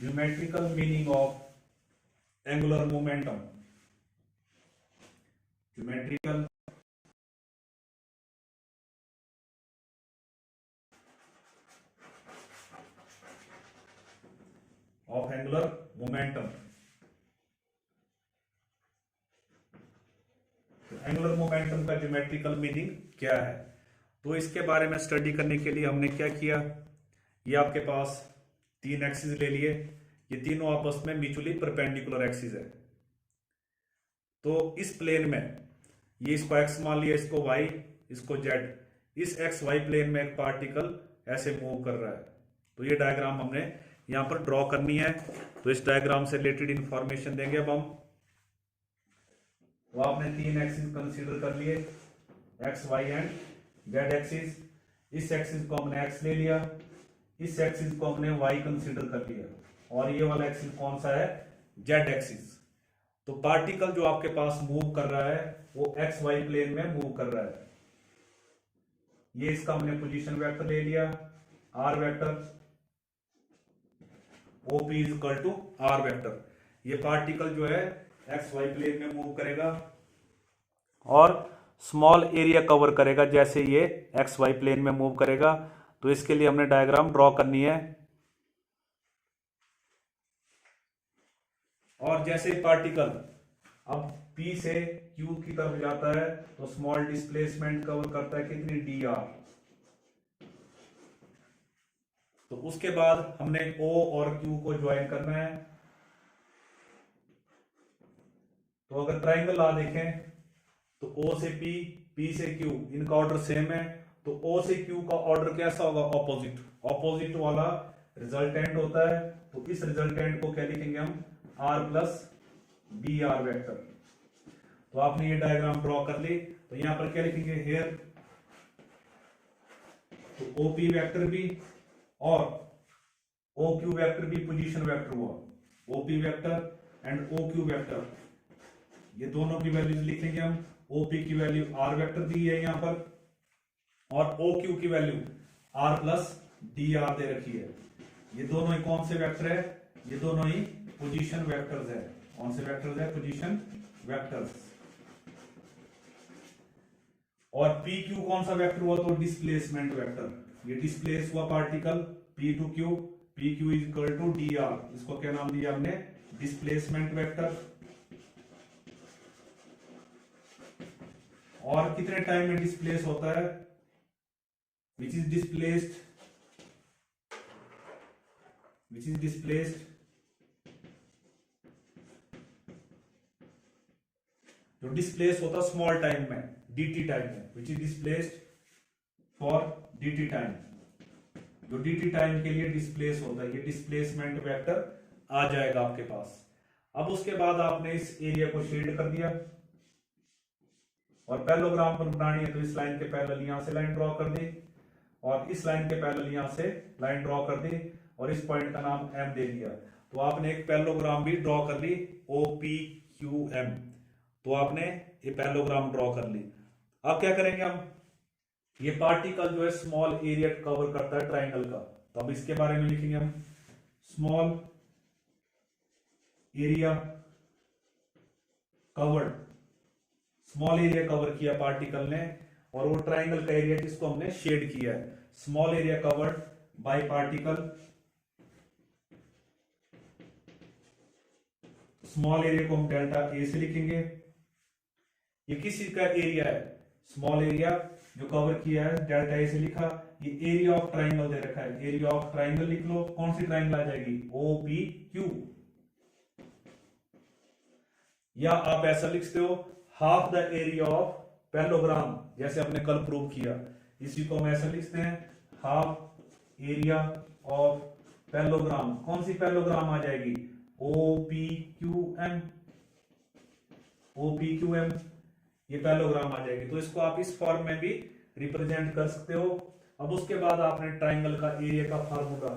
Geometrical meaning of angular momentum. Geometrical of angular momentum. Angular momentum का geometrical meaning क्या है, तो इसके बारे में स्टडी करने के लिए हमने क्या किया, ये आपके पास तीन एक्सिस ले लिए, ये तीनों आपस में म्यूचुअली परपेंडिकुलर एक्सिस है। तो इस प्लेन में ये इसको x मान लिया, इसको y, इसको z, इस एक्स वाई प्लेन में एक पार्टिकल ऐसे मूव कर रहा है। तो ये डायग्राम हमने यहां पर ड्रॉ करनी है। तो इस डायग्राम से रिलेटेड इंफॉर्मेशन देंगे अब हम। तो आपने तीन एक्सिस कंसीडर कर लिए, X Y and Z axis. इस एक्सिस को हमने x ले लिया, इस एक्सिस को हमने y कंसीडर कर लिया, और ये वाला एक्सिस कौन सा है, z एक्सिस। तो पार्टिकल जो आपके पास मूव कर रहा है वो एक्स वाई प्लेन में मूव कर रहा है। ये इसका हमने पोजीशन वेक्टर ले लिया, r vector, OP is equal to r vector. ये पार्टिकल जो है एक्स वाई प्लेन में मूव करेगा और स्मॉल एरिया कवर करेगा जैसे ये एक्स वाई प्लेन में मूव करेगा। तो इसके लिए हमने डायग्राम ड्रॉ करनी है। और जैसे पार्टिकल अब P से Q की तरफ जाता है तो स्मॉल डिस्प्लेसमेंट कवर करता है कितनी, dr। तो उसके बाद हमने O और Q को ज्वाइन करना है। तो अगर ट्राइंगल ला देखें तो O से P, P से Q, इनका ऑर्डर सेम है। तो O से Q का ऑर्डर कैसा होगा, ऑपोजिट। ऑपोजिट वाला रिजल्टेंट होता है। तो इस रिजल्टेंट को क्या लिखेंगे हम, r plus B R vector. तो आपने ये डायग्राम ड्रॉ कर ली। तो यहां पर क्या लिखेंगे, हेयर तो OP वेक्टर भी और OQ वेक्टर भी पोजीशन वेक्टर हुआ, OP vector and OQ vector, ये दोनों की वैल्यूज लिखेंगे हम। OP की वैल्यू r वेक्टर दी है यहां पर, और OQ की वैल्यू r प्लस dr दे रखी है। ये दोनों ही कौन से वेक्टर है, ये दोनों ही पोजीशन वेक्टर्स है। कौन से वेक्टर्स है, पोजीशन वेक्टर्स। और PQ कौन सा वेक्टर हुआ, तो डिस्प्लेसमेंट वेक्टर। ये डिस्प्लेस हुआ particle P to Q, PQ is equal to dr। इसको क्या नाम दिया हमने, डिस्प्लेसमेंट वेक्टर। और कितने टाइम में डिस्प्लेस होता है, which is displaced, which is displaced, जो डिस्प्लेस होता है स्मॉल टाइम में, dt टाइम में, which is displaced for dt time. जो dt टाइम के लिए डिस्प्लेस होता है, ये डिस्प्लेसमेंट वेक्टर आ जाएगा आपके पास। अब उसके बाद आपने इस एरिया को शेड कर दिया और पैरेललोग्राम पर बनानी है। तो इस लाइन के पैरेलल यहां से लाइन ड्रॉ कर दी, और इस लाइन के पैरेलल यहां से लाइन ड्रॉ कर दी, और इस पॉइंट का नाम M दे दिया। तो आपने एक पैरेललोग्राम भी ड्रॉ कर ली, OPQM। तो आपने ये पैरेललोग्राम ड्रॉ कर ली। अब क्या करेंगे हम, ये पार्टिकल जो है स्मॉल एरिया कवर करता है ट्राइंगल का। तो अब इसके बारे में लिखेंगे हम, small area covered, small area cover किया पार्टिकल ने, और वो ट्राइंगल का एरिया जिसको हमने शेड किया है। Small area covered by particle, small area को हम डेल्टा ए से लिखेंगे। ये किसी का एरिया है, स्मॉल एरिया जो कवर किया है डेल्टा ए से लिखा। ये एरिया ऑफ ट्राइंगल दे रखा है, एरिया ऑफ ट्राइंगल लिख लो। कौन सी ट्राइंगल आ जाएगी, OPQ। या आप ऐसा लिखते हो, half the area of parallelogram, जैसे हमने कल प्रूव किया। इसी को हम ऐसा लिखते हैं, हाफ एरिया ऑफ पैरेललोग्राम। कौन सी पैरेललोग्राम आ जाएगी, OPQM। OPQM ये पैरेललोग्राम आ जाएगी। तो इसको आप इस फॉर्म में भी रिप्रेजेंट कर सकते हो। अब उसके बाद आपने ट्राइंगल का एरिया का फार्मूला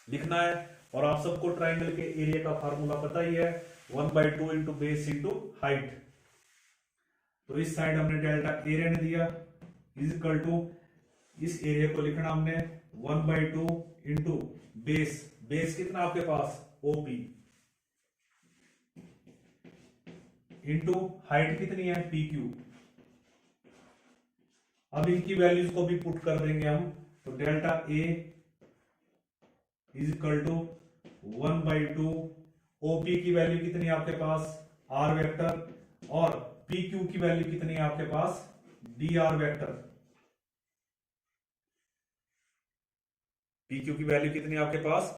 लिखना है, और आप सबको ट्राइंगल के एरिया का फार्मूला पता ही है, 1/2 इंटू बेस इंटू हाइट। तो इस साइड हमने डेल्टा ए रहने दिया, इज इक्वल टू, इस एरिया को लिखना हमने 1/2 इंटू बेस, बेस कितना आपके पास ओपी इंटू हाइट कितनी है पी क्यू। अब इनकी वैल्यूज को भी पुट कर देंगे हम, तो delta A is equal to 1/2 OP की वैल्यू कितनी है आपके पास आर वेक्टर, और पी क्यू की वैल्यू कितनी है आपके पास D R vector. P Q की वैल्यू कितनी है आपके पास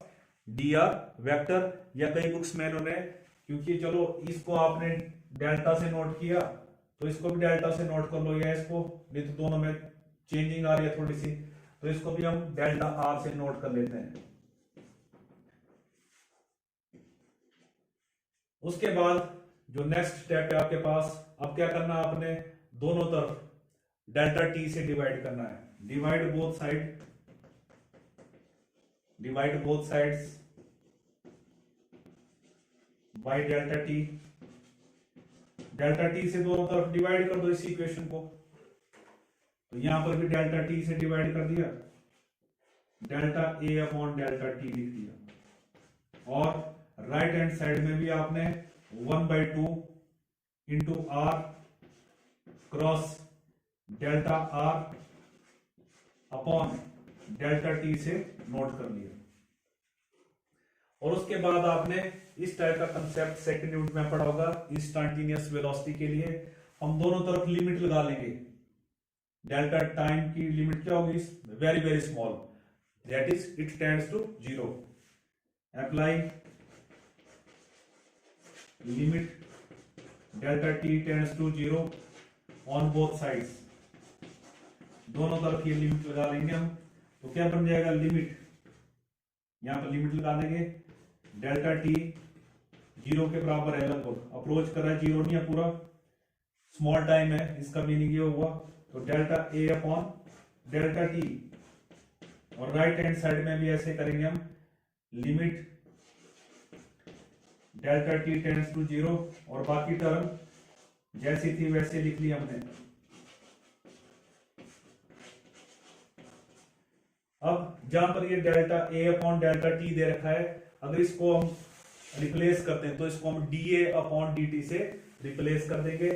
डी आर वेक्टर, या कई बुक्स में इन्होंने, क्योंकि चलो इसको आपने डेल्टा से नोट किया तो इसको भी डेल्टा से नोट कर लो, या इसको, नहीं तो दोनों में चेंजिंग आ रही है थोड़ी सी, तो इसको भी हम डेल्टा आर से नोट कर लेते हैं। उसके बाद जो नेक्स्ट स्टेप है आपके पास, अब क्या करना है आपने, दोनों तरफ डेल्टा टी से डिवाइड करना है। Divide both sides by delta T. Delta T से दोनों तरफ डिवाइड कर दो इस इक्वेशन को, तो यहां पर भी डेल्टा टी से डिवाइड कर दिया, delta A upon delta T लिख दिया, और राइट हैंड साइड में भी आपने 1/2 into R cross delta R upon delta T से नोट कर लिया। और उसके बाद आपने इस टाइप का कंसेप्ट सेकंड यूनिट में पढ़ा होगा, इंस्टेंटेनियस वेलोसिटी के लिए हम दोनों तरफ लिमिट लगा लेंगे। डेल्टा टाइम की लिमिट क्या होगी, very very small, that is it tends to 0। Apply limit delta T tends to 0 on both sides, दोनों तरफ ये लिमिट लगा लेंगे हम, तो क्या बन जाएगा लिमिट, यहां पर लिमिट लगा देंगे डेल्टा टी 0 के बराबर है, लगभग अप्रोच कर रहा है, 0 नहीं है पूरा, स्मॉल टाइम है, इसका मीनिंग ये हुआ, तो delta A upon delta T, और राइट हैंड साइड में भी ऐसे करेंगे हम, limit delta T tends to 0, और बाकी टर्म जैसी थी वैसे लिख ली हमने। अब जहां पर ये delta A upon delta T दे रखा है, अगर इसको हम रिप्लेस करते हैं तो इसको हम D A upon D T से रिप्लेस कर देंगे।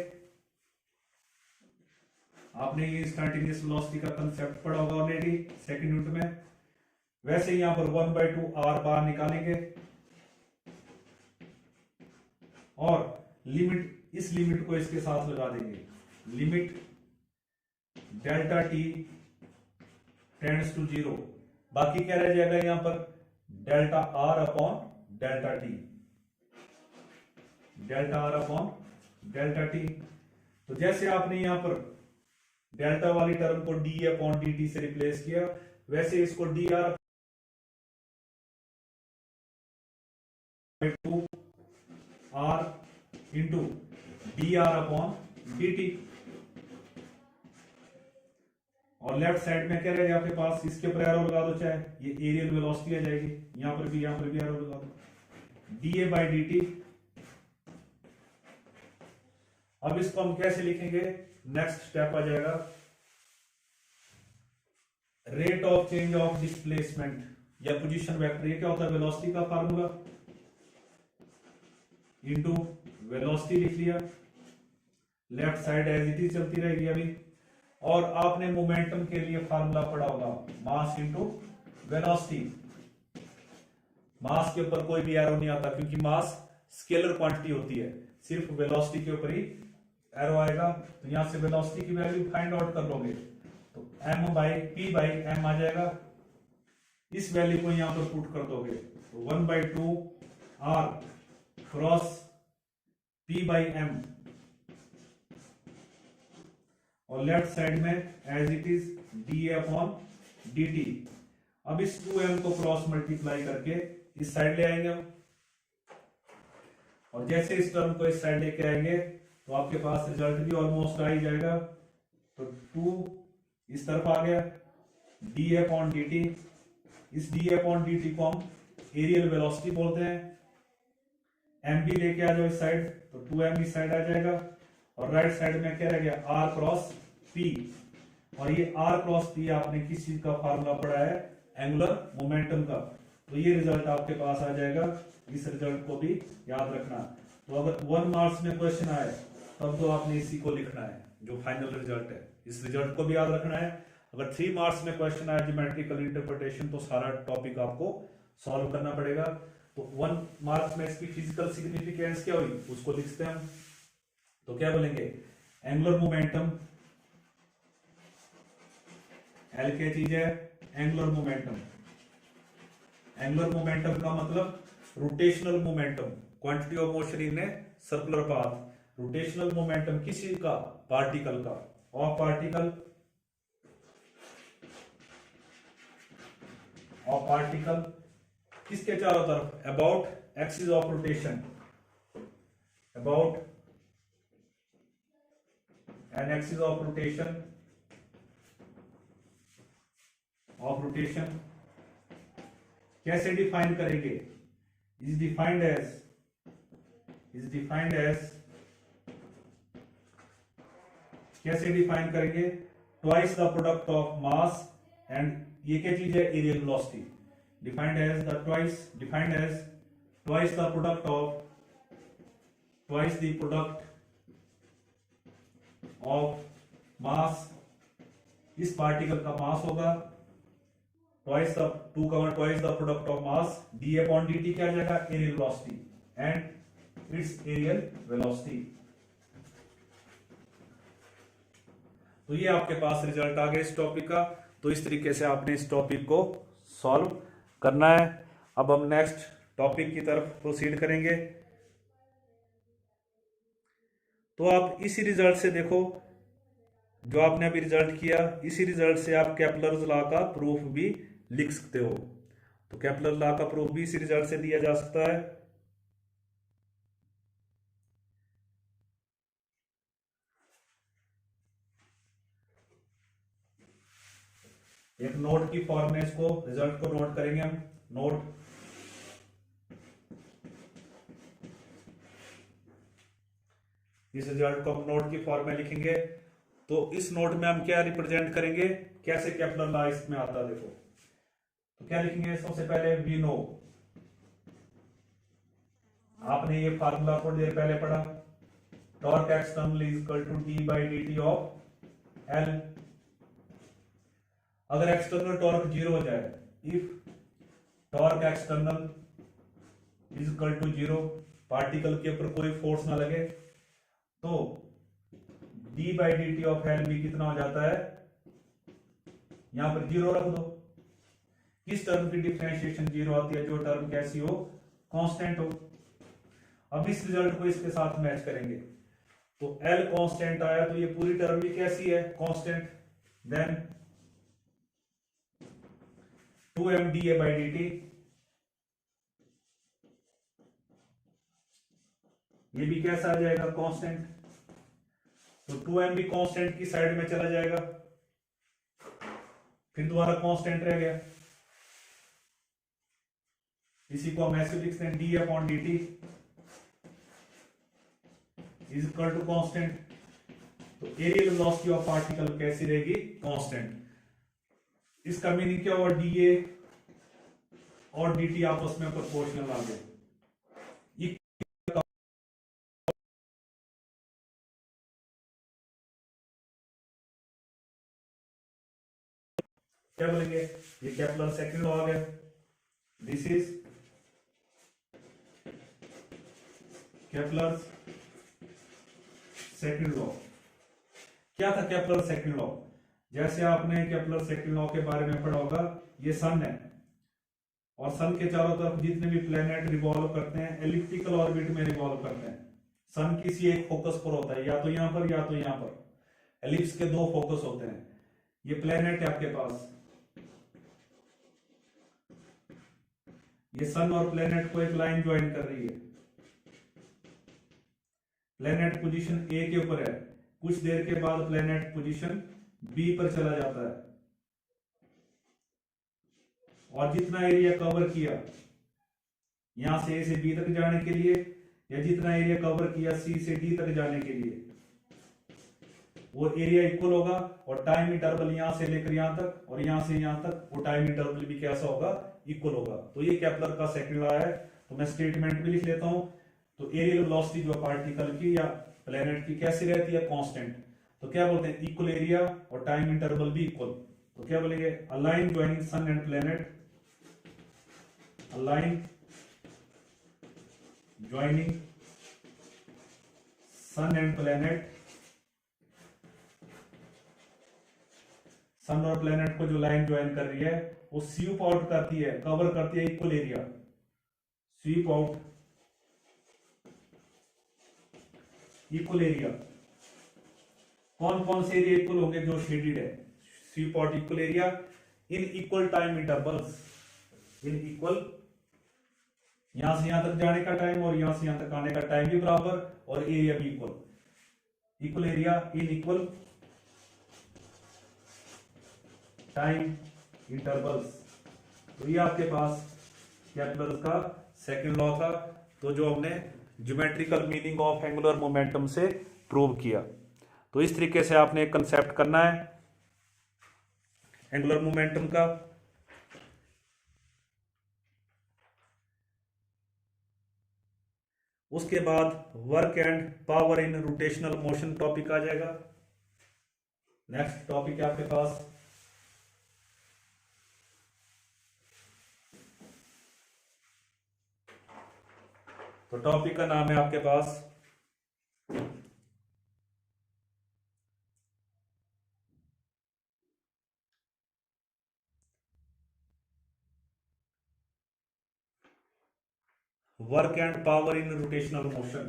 आपने ये इंस्टेंटेनियस वेलोसिटी का कंसेप्ट पढ़ा होगा ऑलरेडी सेकंड यूनिट में। वैसे यहां पर 1/2 आर बार निकालेंगे, और लिमिट, इस लिमिट को इसके साथ लगा देंगे, limit delta T tends to 0, बाकी क्या रह जाएगा यहां पर delta R upon delta T, delta R upon delta T. तो जैसे आपने यहां पर डेल्टा वाली टर्म को डी अपॉन डी टी से रिप्लेस किया, वैसे इसको D R 2 R into D R upon D T, और लेफ्ट साइड में क्या रहेगा आपके पास, इसके ऊपर एरो लगा दो, चाहे ये एरियल वेलोसिटी आ जाएगी, यहां पर भी एरो लगा दो, D A by D T. अब इसको हम कैसे लिखेंगे, नेक्स्ट स्टेप आ जाएगा, rate of change of displacement या पोजीशन वेक्टर, ये क्या होता है वेलोसिटी का फार्मूला, इनटू वेलोसिटी लिख लिया, left side as it is चलती रहेगी अभी। और आपने मोमेंटम के लिए फार्मूला पढ़ा होगा, मास इनटू वेलोसिटी। मास के ऊपर कोई भी एरो नहीं आता, क्योंकि मास स्केलर क्वांटिटी होती है, सिर्फ वेलोसिटी के ऊपर ही एरो आएगा। तो यहां से वेलोसिटी की वैल्यू फाइंड आउट कर लोगे, तो m by P by M आ जाएगा, इस वैल्यू को यहां पर पुट कर दोगे, तो 1/2 R cross P by M, और लेफ्ट साइड में as it is D A upon D T. अब इस 2m को क्रॉस मल्टीप्लाई करके इस साइड ले आएंगे हम, और जैसे इस टर्म को इस साइड लेके आएंगे तो आपके पास रिजल्ट भी ऑलमोस्ट आ ही जाएगा। तो 2 इस तरफ आ गया, D A upon D T, इस D A upon D T को हम एरियल वेलोसिटी बोलते हैं। एम भी लेके आ जाओ इस साइड, तो 2m इस साइड आ जाएगा, और राइट साइड में क्या रह गया आर क्रॉस पी, और ये आर क्रॉस पी आपने किस चीज का फार्मूला पढ़ा है, एंगुलर मोमेंटम का। तो ये रिजल्ट आपके पास आ जाएगा। इस रिजल्ट को भी याद रखना। तो अगर 1 मार्क्स में क्वेश्चन आए तब तो आपने इसी को लिखना है जो फाइनल रिजल्ट है, इस रिजल्ट को भी याद रखना है। अगर 3 मार्क्स में क्वेश्चन आया ज्योमेट्रिकल इंटरप्रिटेशन तो सारा टॉपिक आपको सॉल्व करना पड़ेगा। तो 1 मार्क्स में इसकी फिजिकल सिग्निफिकेंस क्या हुई उसको लिखते हैं हम। तो क्या बोलेंगे, एंगुलर मोमेंटम, एल क्या चीज है, एंगुलर मोमेंटम। एंगुलर मोमेंटम का मतलब rotational momentum, quantity of motion in a circular path. Rotational momentum किसी का, पार्टिकल का, ऑफ पार्टिकल, ऑफ पार्टिकल किसके चारों तरफ, about axis of rotation, about an axis of rotation, of rotation. कैसे define करेंगे, इज डिफाइंड एज कैसे define करेंगे, twice the product of mass and, ये क्या चीज है, areal velocity. Defined as the twice the product of, twice the product of mass, इस particle का मास होगा, twice the product of mass, D upon D T क्या आ जाएगा, areal velocity and its areal velocity. तो ये आपके पास result आ गया इस टॉपिक का। तो इस तरीके से आपने इस टॉपिक को सॉल्व करना है। अब हम नेक्स्ट टॉपिक की तरफ प्रोसीड करेंगे। तो आप इसी रिजल्ट से देखो, जो आपने अभी रिजल्ट किया, इसी रिजल्ट से आप केपलर्स लॉ का प्रूफ भी लिख सकते हो। तो केपलर लॉ का प्रूफ भी इसी रिजल्ट से दिया जा सकता है। एक नोट की फॉर्म में इसको, रिजल्ट को नोट करेंगे हम, नोट। इस रिजल्ट को हम नोट की फॉर्म में लिखेंगे। तो इस नोट में हम क्या रिप्रेजेंट करेंगे, कैसे केपलर लॉ इसमें आता है देखो। तो क्या लिखेंगे, सबसे पहले वी नो, आपने ये फार्मूला थोड़ी देर पहले पढ़ा, torque external is equal to D by D T of L. अगर एक्सटर्नल टॉर्क 0 हो जाए, if torque external is equal to 0, particle के ऊपर कोई फोर्स ना लगे, तो D by D T of L भी कितना हो जाता है, यहां पर 0 रख दो। किस टर्म की डिफरेंशिएशन 0 आती है, जो टर्म कैसी हो, कांस्टेंट हो। अब इस रिजल्ट को इसके साथ मैच करेंगे। तो L कांस्टेंट आया तो ये पूरी टर्म भी कैसी है, constant. Then 2m dA by dt, ये भी कैसा आ जाएगा, कांस्टेंट। तो 2m भी कांस्टेंट की साइड में चला जाएगा, फिर दोबारा कांस्टेंट रह गया। इसी को हम ऐसे लिखते हैं, D upon D T is equal to constant. तो एरियल वेलोसिटी ऑफ पार्टिकल कैसी रहेगी, कांस्टेंट। इसका मीनिंग क्या हुआ, डीए और डीटी आपस में प्रोपोर्शनल आ गए। क्या बोलेंगे, ये केपलर सेकंड लॉ आ गया। This is Kepler second law. क्या था केपलर सेकंड लॉ, जैसे आपने केपलर सेकंड लॉ के बारे में पढ़ा होगा, ये सन है और सन के चारों तरफ जितने भी प्लेनेट रिवॉल्व करते हैं, एलिप्टिकल ऑर्बिट में रिवॉल्व करते हैं। सन किसी एक फोकस पर होता है, या तो यहां पर या तो यहां पर। एलिप्स के 2 फोकस होते हैं। ये प्लेनेट है आपके पास, ये सन और प्लेनेट को एक लाइन ज्वाइन कर रही है। प्लेनेट पोजीशन ए के ऊपर है, कुछ देर के बाद प्लेनेट पोजीशन बी पर चला जाता है, और जितना एरिया कवर किया यहां से ए से बी तक जाने के लिए, या जितना एरिया कवर किया सी से डी तक जाने के लिए, वो एरिया इक्वल होगा। और टाइम इंटरवल यहां से लेकर यहां तक और यहां से यहां तक, वो टाइम इंटरवल भी कैसा होगा, इक्वल होगा। तो ये केपलर का सेकंड लॉ है। तो मैं स्टेटमेंट भी लिख लेता हूं। तो एरियल वेलोसिटी जो पार्टिकल की या प्लेनेट की कैसी रहती है, कांस्टेंट। तो क्या बोलते हैं, इक्वल एरिया और टाइम इंटरवल भी इक्वल। तो क्या बोलेंगे, a line joining sun and planet, a line joining sun and planet, sun और प्लेनेट को जो लाइन ज्वाइन कर रही है वो स्वीप आउट करती है, कवर करती है equal area, SVEEP out equal area. कौन कौन से एरिया इक्वल होंगे, जो शेडेड है, SVEEP out equal area in equal time intervals, in equal, यहां से यहां तक जाने का टाइम और यहां से यहां तक आने का टाइम भी बराबर और एरिया भी equal, equal area in equal time intervals. तो ये आपके पास केपलर का सेकंड लॉ था, तो जो हमने geometrical meaning of angular momentum से प्रूव किया। तो इस तरीके से आपने एक कंसेप्ट करना है एंगुलर मोमेंटम का। उसके बाद work and power in rotational motion topic आ जाएगा। नेक्स्ट टॉपिक है आपके पास तो टॉपिक का नाम है आपके पास work and power in rotational motion.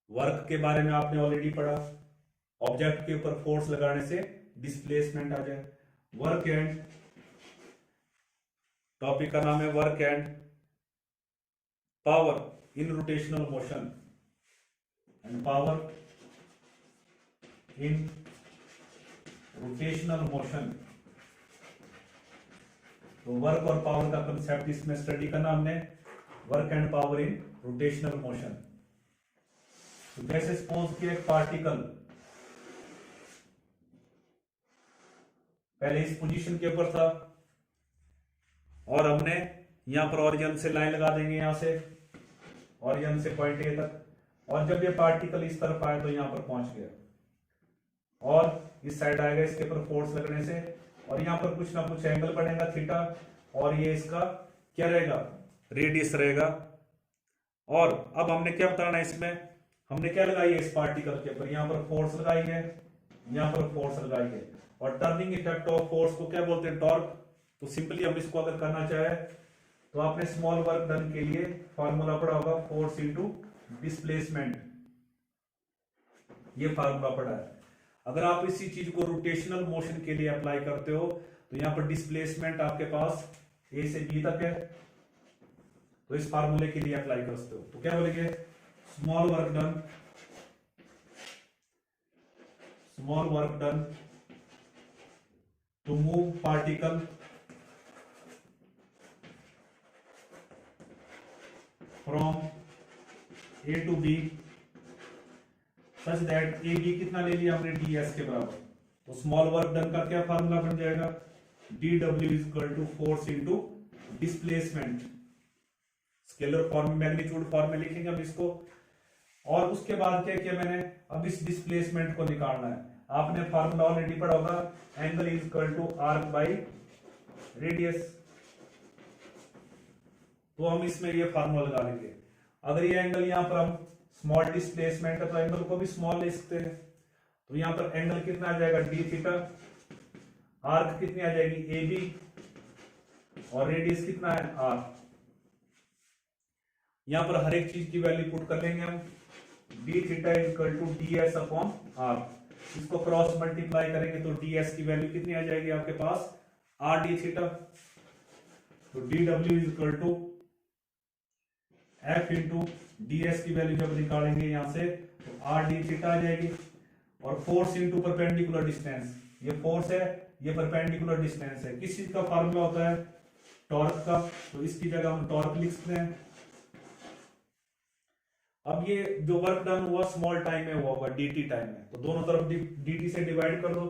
Work के बारे में आपने ऑलरेडी पढ़ा, ऑब्जेक्ट के ऊपर फोर्स लगाने से डिस्प्लेसमेंट आ जाए। वर्क एंड, टॉपिक का नाम है work and power in rotational motion, and power in rotational motion. तो वर्क और पावर का कंसेप्ट इसमें स्टडी करना हमने, work and power in rotational motion. तो जैसे सपोज कि एक पार्टिकल पहले इस पोजीशन के ऊपर था और हमने यहां पर ओरिजिन से लाइन लगा देंगे, यहां से ओरिजिन से पॉइंट ए तक, और जब ये पार्टिकल इस तरफ आया तो यहां पर पहुंच गया और इस साइड आएगा, इसके ऊपर फोर्स लगने से, और यहां पर कुछ ना कुछ एंगल बनेगा थीटा, और ये इसका क्या रहेगा, रेडियस रहेगा। और अब हमने क्या बताना है, इसमें हमने क्या लगाई है इस पार्टिकल के ऊपर, यहां पर फोर्स लगाई है, यहां पर फोर्स लगाई है, और टर्निंग इफेक्ट ऑफ फोर्स को क्या बोलते हैं, टॉर्क। तो सिंपली हम इसको अगर करना चाहे तो आपने स्मॉल वर्क डन के लिए फॉर्मूला पढ़ा होगा, फोर्स इनटू डिस्प्लेसमेंट, ये फार्मूला पढ़ा है। अगर आप इसी चीज को रोटेशनल मोशन के लिए अप्लाई करते हो तो यहां पर डिस्प्लेसमेंट आपके पास ए से बी तक है, तो इस फार्मूले के लिए अप्लाई कर सकते हो। तो क्या बोलेंगे, small work done to move particle from A to B such that A B कितना ले लिया हमने, डी एस के बराबर। तो स्मॉल वर्क डन का क्या फार्मूला बन जाएगा, D W is equal to force into displacement, scalar form में, मैग्नीट्यूड फॉर्म में लिखेंगे हम इसको। और उसके बाद क्या किया मैंने, अब इस डिस्प्लेसमेंट को निकालना है। आपने फार्मूला ऑलरेडी पढ़ा होगा, angle is equal to arc by radius. तो हम इसमें ये फार्मूला लगा लेंगे। अगर ये एंगल यहां पर हम स्मॉल डिस्प्लेसमेंट है तो एंगल को भी स्मॉल ले सकते हैं। तो यहां पर एंगल कितना आ जाएगा, डी थीटा, आर्क कितनी आ जाएगी, ए बी, और रेडियस कितना है, आर। यहां पर हर एक चीज की वैल्यू पुट कर लेंगे हम, D theta equal to D S upon R. इसको क्रॉस मल्टीप्लाई करेंगे तो डी एस की वैल्यू कितनी आ जाएगी आपके पास, आर डी थीटा। तो D W is equal to F into D S की वैल्यू जब निकालेंगे यहां से तो आर डी थीटा आ जाएगी, और फोर्स इंटू परपेंडिकुलर डिस्टेंस, ये फोर्स है, ये परपेंडिकुलर डिस्टेंस है। किस चीज का फार्मूला होता है, टॉर्क का, तो इसकी जगह हम टॉर्क लिख सकते हैं। अब ये जो वर्क डन हुआ स्मॉल टाइम में हुआ होगा, dt टाइम में, तो दोनों तरफ dt से डिवाइड कर दो।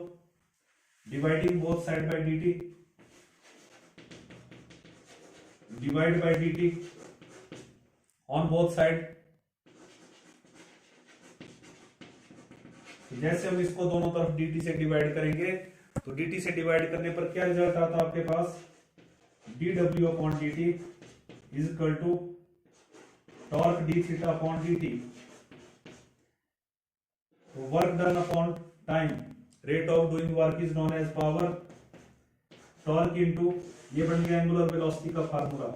Dividing both side by dt, divide by dt on both side. जैसे हम इसको दोनों तरफ dt से डिवाइड करेंगे तो dt से डिवाइड करने पर क्या रिजल्ट आता है आपके पास, dw upon dt is equal to torque d theta upon dt, work done upon time, rate of doing work is known as power, torque into ये बन गया एंगुलर वेलोसिटी का फार्मूला,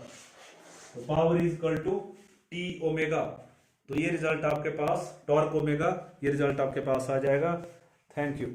तो power is equal to T omega. तो ये result आपके पास torque omega, ये रिजल्ट आपके पास आ जाएगा। Thank you.